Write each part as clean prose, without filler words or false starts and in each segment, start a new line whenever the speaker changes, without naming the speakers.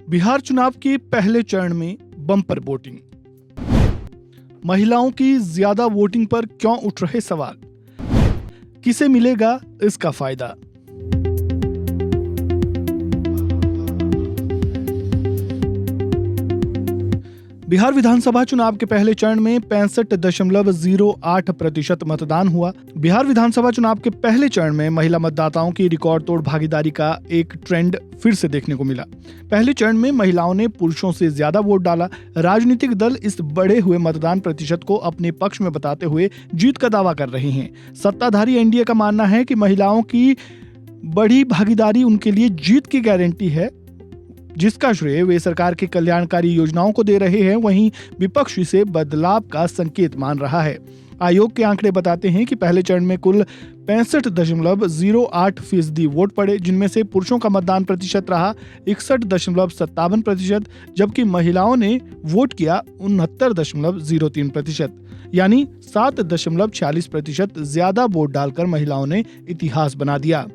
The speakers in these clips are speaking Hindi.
बिहार चुनाव के पहले चरण में बम्पर वोटिंग। महिलाओं की ज्यादा वोटिंग पर क्यों उठ रहे सवाल, किसे मिलेगा इसका फायदा। बिहार विधानसभा चुनाव के पहले चरण में 65.08% मतदान हुआ। बिहार विधानसभा चुनाव के पहले चरण में महिला मतदाताओं की रिकॉर्ड तोड़ भागीदारी का एक ट्रेंड फिर से देखने को मिला। पहले चरण में महिलाओं ने पुरुषों से ज्यादा वोट डाला। राजनीतिक दल इस बढ़े हुए मतदान प्रतिशत को अपने पक्ष में बताते हुए जीत का दावा कर रहे हैं। सत्ताधारी एनडीए का मानना है कि महिलाओं की बड़ी भागीदारी उनके लिए जीत की गारंटी है, जिसका श्रेय वे सरकार की कल्याणकारी योजनाओं को दे रहे हैं। वहीं विपक्ष इसे बदलाव का संकेत मान रहा है। आयोग के आंकड़े बताते हैं कि पहले चरण में कुल 65.08% वोट पड़े, जिनमें से पुरुषों का मतदान प्रतिशत रहा 61.57%, जबकि महिलाओं ने वोट किया 69.03%, यानी 7.46% ज्यादा वोट डालकर महिलाओं ने इतिहास बना दिया।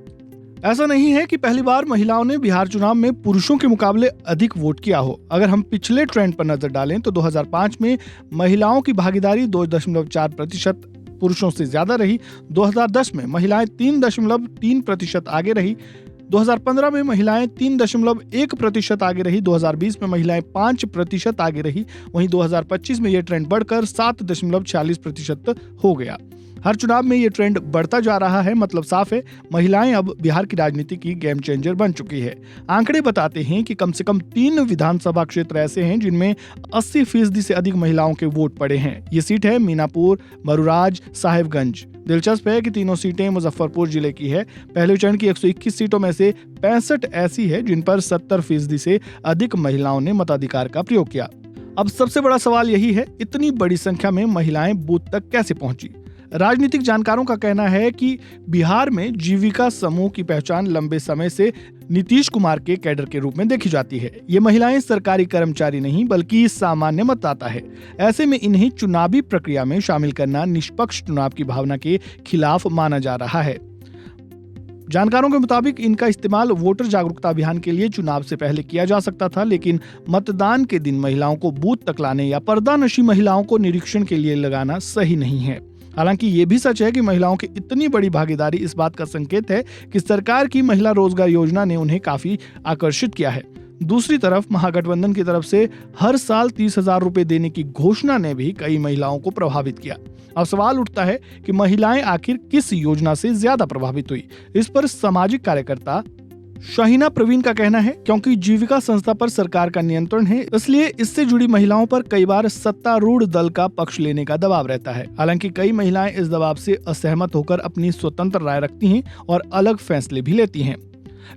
ऐसा नहीं है कि पहली बार महिलाओं ने बिहार चुनाव में पुरुषों के मुकाबले अधिक वोट किया हो। अगर हम पिछले ट्रेंड पर नजर डालें तो 2005 में महिलाओं की भागीदारी 2.4% पुरुषों से ज्यादा रही। 2010 में महिलाएं 3.3% आगे रही। 2015 में महिलाएं 3.1% आगे रही। 2020 में महिलाएं 5% आगे रही। वहीं 2025 में यह ट्रेंड बढ़कर 7.46% हो गया। हर चुनाव में ये ट्रेंड बढ़ता जा रहा है। मतलब साफ है, महिलाएं अब बिहार की राजनीति की गेम चेंजर बन चुकी है। आंकड़े बताते हैं कि कम से कम 3 विधानसभा क्षेत्र ऐसे हैं जिनमें 80% से अधिक महिलाओं के वोट पड़े हैं। ये सीट है मीनापुर, मरुराज, साहेबगंज। दिलचस्प है कि तीनों सीटें मुजफ्फरपुर जिले की है। पहले चरण की 121 सीटों में से 65 ऐसी है जिन पर 70% से अधिक महिलाओं ने मताधिकार का प्रयोग किया। अब सबसे बड़ा सवाल यही है, इतनी बड़ी संख्या में महिलाएं बूथ तक कैसे पहुंची। राजनीतिक जानकारों का कहना है कि बिहार में जीविका समूह की पहचान लंबे समय से नीतीश कुमार के कैडर के रूप में देखी जाती है। ये महिलाएं सरकारी कर्मचारी नहीं बल्कि सामान्य मतदाता है। ऐसे में इन्हें चुनावी प्रक्रिया में शामिल करना निष्पक्ष चुनाव की भावना के खिलाफ माना जा रहा है। जानकारों के मुताबिक इनका इस्तेमाल वोटर जागरूकता अभियान के लिए चुनाव से पहले किया जा सकता था, लेकिन मतदान के दिन महिलाओं को बूथ तक लाने या पर्दानशी महिलाओं को निरीक्षण के लिए लगाना सही नहीं है। हालांकि ये भी सच है कि महिलाओं की इतनी बड़ी भागीदारी इस बात का संकेत है कि सरकार की महिला रोजगार योजना ने उन्हें काफी आकर्षित किया है। दूसरी तरफ महागठबंधन की तरफ से हर साल 30,000 रुपए देने की घोषणा ने भी कई महिलाओं को प्रभावित किया। अब सवाल उठता है कि महिलाएं आखिर किस योजना से ज्यादा प्रभावित हुई। इस पर सामाजिक कार्यकर्ता शाहिना प्रवीण का कहना है, क्योंकि जीविका संस्था पर सरकार का नियंत्रण है, इसलिए इससे जुड़ी महिलाओं पर कई बार सत्तारूढ़ दल का पक्ष लेने का दबाव रहता है। हालांकि कई महिलाएं इस दबाव से असहमत होकर अपनी स्वतंत्र राय रखती हैं और अलग फैसले भी लेती हैं।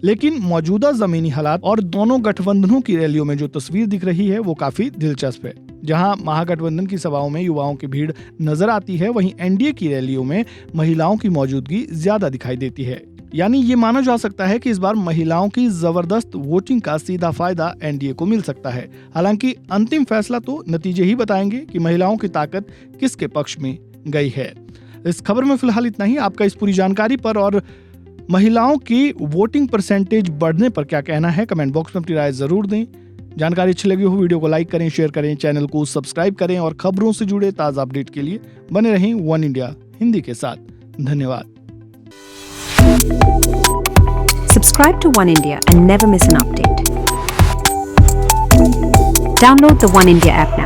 लेकिन मौजूदा जमीनी हालात और दोनों गठबंधनों की रैलियों में जो तस्वीर दिख रही है वो काफी दिलचस्प है। जहां महागठबंधन की सभाओं में युवाओं की भीड़ नजर आती है, वहीं एनडीए की रैलियों में महिलाओं की मौजूदगी ज्यादा दिखाई देती है। यानी ये माना जा सकता है कि इस बार महिलाओं की जबरदस्त वोटिंग का सीधा फायदा एनडीए को मिल सकता है। हालांकि अंतिम फैसला तो नतीजे ही बताएंगे कि महिलाओं की ताकत किसके पक्ष में गई है। इस खबर में फिलहाल इतना ही। आपका इस पूरी जानकारी पर और महिलाओं की वोटिंग परसेंटेज बढ़ने पर क्या कहना है, कमेंट बॉक्स में अपनी राय जरूर दें। जानकारी अच्छी लगी हो वीडियो को लाइक करें, शेयर करें, चैनल को सब्सक्राइब करें और खबरों से जुड़े ताजा अपडेट के लिए बने रहें वन इंडिया हिंदी के साथ। धन्यवाद।
Subscribe to One India and never miss an update. Download the One India app now.